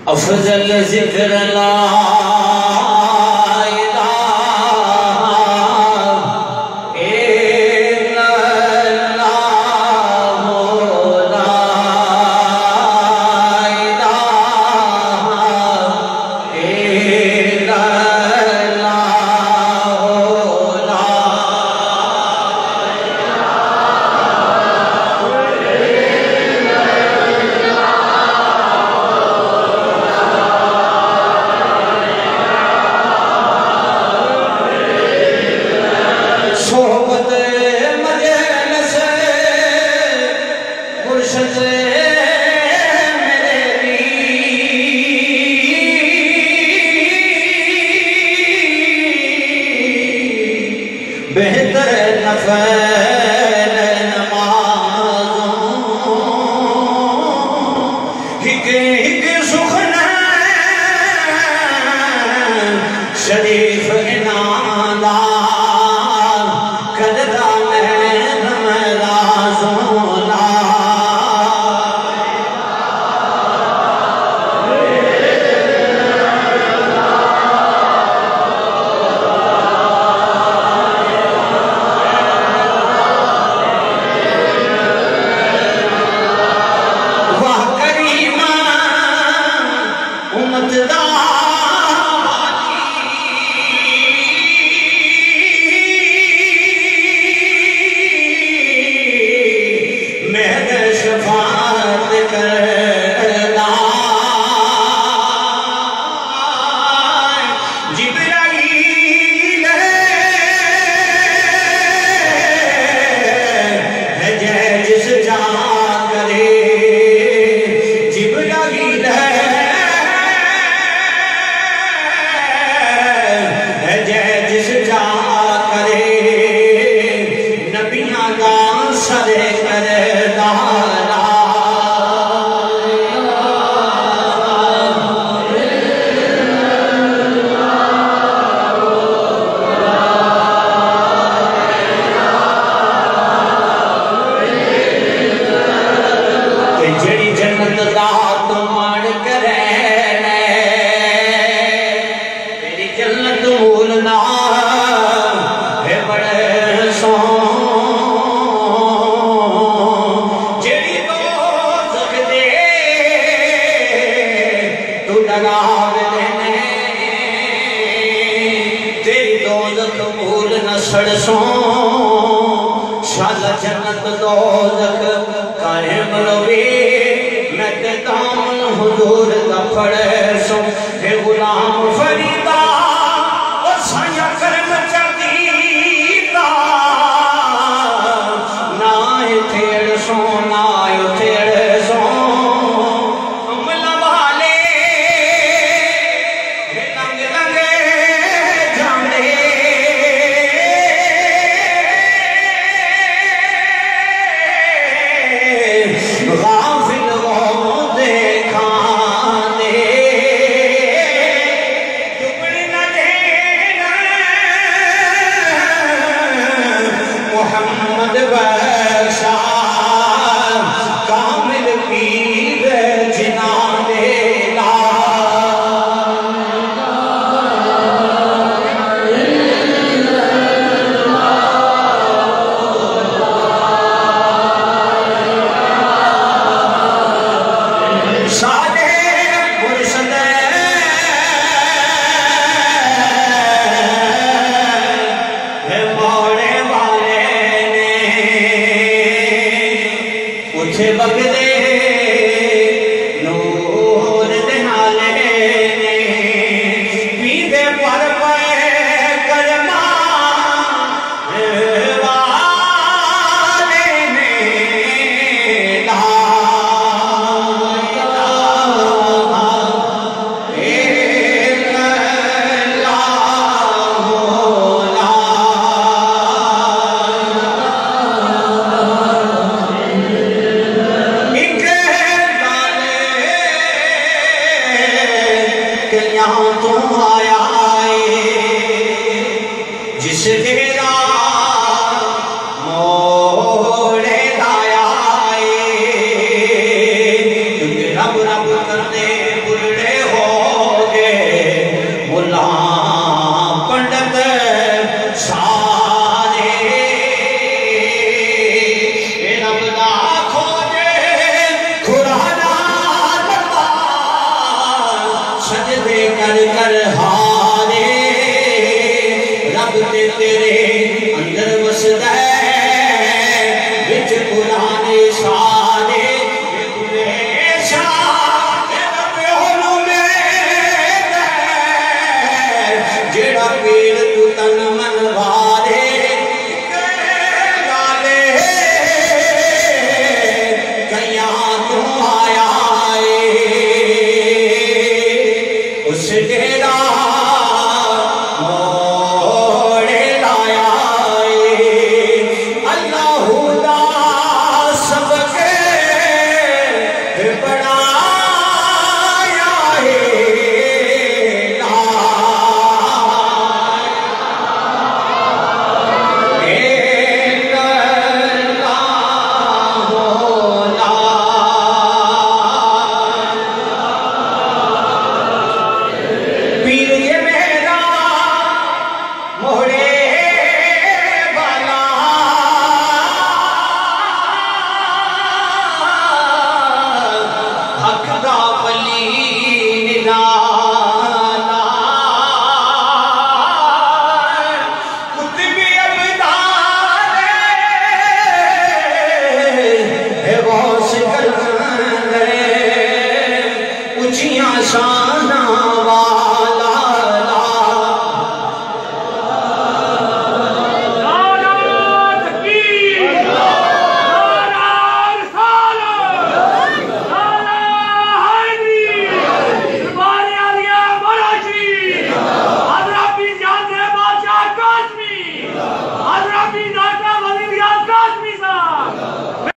अफजल जिक्र ला बेहतर नफल नमाज़ों हिक हिक सुखना शरीफ इनादा करदा मैं नमाज़ों ला शाला जन्नत दोज़ख कायम रवे मैं ते दामन हुजूर दा फड़े सो हे गुलाम फरीदा ओ साया करम चदीदा ना थेड़ सो ना थेड़ सो अमला वाले रंग रंगे जाने गाफिल वो देखा दे टुकड़ी न देना मोहम्मद वैसा कामिल पीर जिना देला बगदे नूर दे नाले ने पीते पर पे करमा वाले ने ला यहाँ तो आया है जिसके